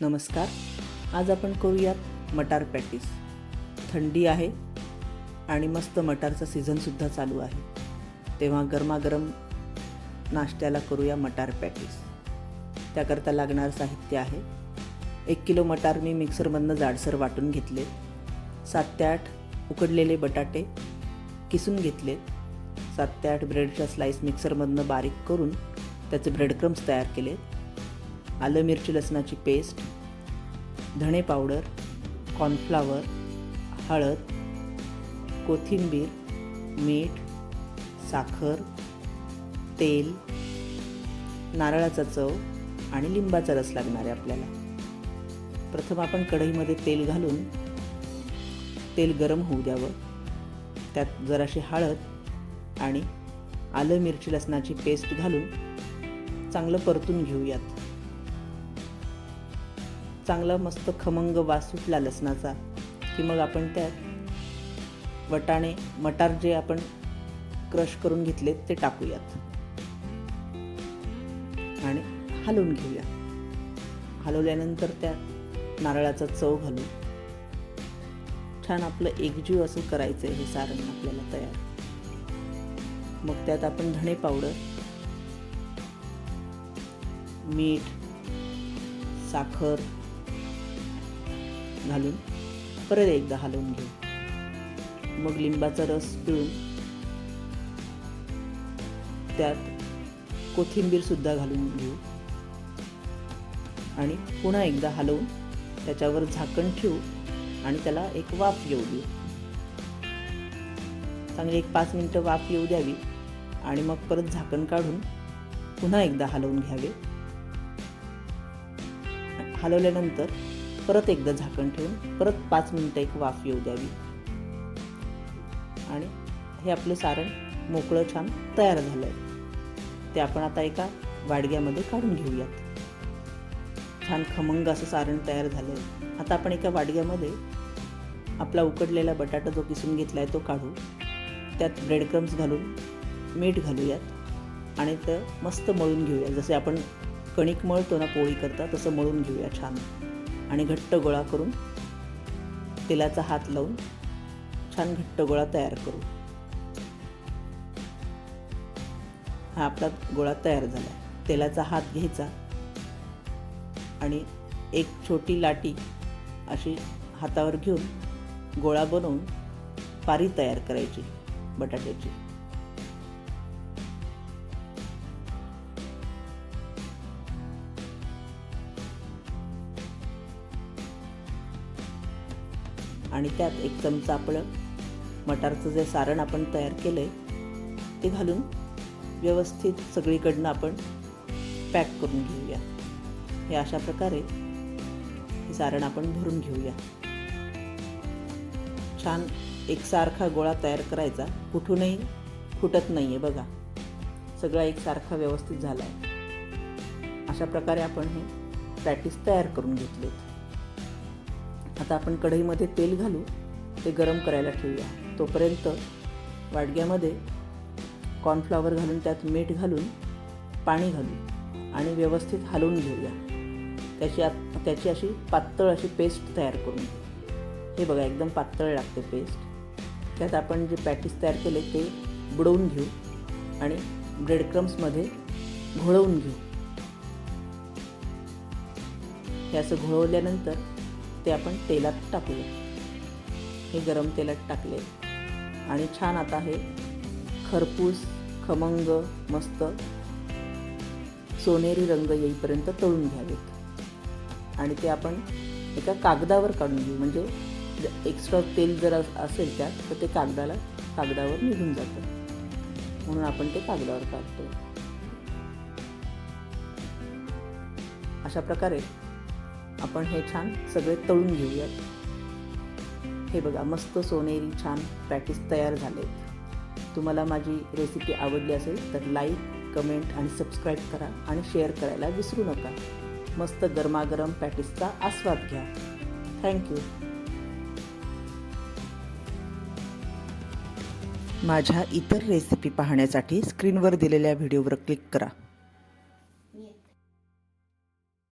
नमस्कार. आज आपण करूयात मटार पॅटीस. थंडी आहे आणि मस्त मटारचा सीझनसुद्धा चालू आहे, तेव्हा गरमागरम नाश्त्याला करूया मटार पॅटीस. त्याकरता लागणारं साहित्य आहे 1 किलो मटार मी मिक्सरमधनं जाडसर वाटून घेतले. 7 ते 8 उकडलेले बटाटे किसून घेतले. 7 ते 8 ब्रेडच्या स्लाईस मिक्सरमधनं बारीक करून त्याचे ब्रेड क्रम्स तयार केले. आलं मिरची लसणाची पेस्ट, धणे पावडर, कॉर्नफ्लॉवर, हळद, कोथिंबीर, मीठ, साखर, तेल, नारळाचा चव आणि लिंबाचा रस लागणार आहे आपल्याला. प्रथम आपण कढईमध्ये तेल घालून तेल गरम होऊ द्यावं. त्यात जराशी हळद आणि आलं मिरची लसणाची पेस्ट घालून चांगलं परतून घेऊयात. चांगला मस्त खमंग वास सुटला लसणाचा की मग आपण त्यात मटार जे आपण क्रश करून घेतले ते टाकूयात आणि हलवून घेऊया. हलवल्यानंतर त्यात नारळाचा चव घालू. छान आपलं एकजीव असं करायचं आहे हे सारण आपल्याला तयार. मग त्यात आपण धणे पावडर, मीठ, साखर घालून परत एकदा हलवून घेऊ. मग लिंबाचा रस पिळून त्यात कोथिंबीर सुद्धा घालून घेऊ आणि पुन्हा एकदा हलवून त्याच्यावर झाकण ठेवू आणि त्याला एक वाफ येऊ देऊ. चांगली 5 मिनिटं वाफ येऊ द्यावी आणि मग परत झाकण काढून पुन्हा एकदा हलवून घ्यावे. हलवल्यानंतर परत एकदा झाकण ठेवून परत 5 मिनिटं एक वाफ येऊ द्यावी आणि हे आपलं सारण मोकळं छान तयार झालं आहे. ते आपण आता एका वाडग्यामध्ये काढून घेऊयात. छान खमंग असं सारण तयार झालं आहे. आता आपण एका वाडग्यामध्ये आपला उकडलेला बटाटा जो किसून घेतला आहे तो काढू. त्यात ब्रेड क्रम्स घालून मीठ घालूयात आणि ते मस्त मळून घेऊया. जसे आपण कणिक मळतो ना पोळी करता तसं मळून घेऊया छान आणि घट्ट गोळा करून तेलाचा हात लावून छान घट्ट गोळा तयार करू. हा आपला गोळा तयार झाला. तेलाचा हात घ्यायचा आणि एक छोटी लाटी अशी हातावर घेऊन गोळा बनवून पारी तयार करायची बटाट्याची. आणि त्यात 1 चमचा आपलं मटारचं जे सारण आपण तयार केलं आहे ते घालून व्यवस्थित सगळीकडनं आपण पॅक करून घेऊया. हे अशा प्रकारे हे सारण आपण भरून घेऊया. छान एकसारखा गोळा तयार करायचा, कुठूनही फुटत नाही आहे बघा. सगळा एकसारखा व्यवस्थित झाला आहे. अशा प्रकारे आपण हे पॅटीस तयार करून घेतलेत. आता आपण कढईमध्ये तेल घालू, ते गरम करायला ठेवूया. तोपर्यंत वाडग्यामध्ये कॉर्नफ्लॉवर घालून त्यात मीठ घालून पाणी घालू आणि व्यवस्थित हलवून घेऊया. त्याची अशी पातळ अशी पेस्ट तयार करून. हे बघा एकदम पातळ लागते पेस्ट. त्यात आपण जे पॅटीस तयार केले ते बुडवून घेऊ आणि ब्रेड क्रम्समध्ये घोळवून घेऊ. हे असं घोळवल्यानंतर ते आपण तेलात टाकूया. हे गरम तेलात टाकले आणि छान आता हे खरपूस खमंग मस्त सोनेरी रंग येईपर्यंत तळून घ्यावेत आणि ते आपण एका कागदावर काढून घेऊ. म्हणजे एक्स्ट्रा तेल जर असेल त्यात तर ते कागदावर निघून जातं, म्हणून आपण ते कागदावर काढतो. अशा प्रकारे आपण हे छान सगळे तळून घेऊयात. हे बघा मस्त सोनेरी छान पॅटीस तयार झाले. तुम्हाला माझी रेसिपी आवडली असेल तर लाईक, कमेंट आणि सबस्क्राईब करा आणि शेअर करायला विसरू नका. मस्त गरमागरम पॅटीसचा आस्वाद घ्या. थँक्यू. माझ्या इतर रेसिपी पाहण्यासाठी स्क्रीनवर दिलेल्या व्हिडिओवर क्लिक करा.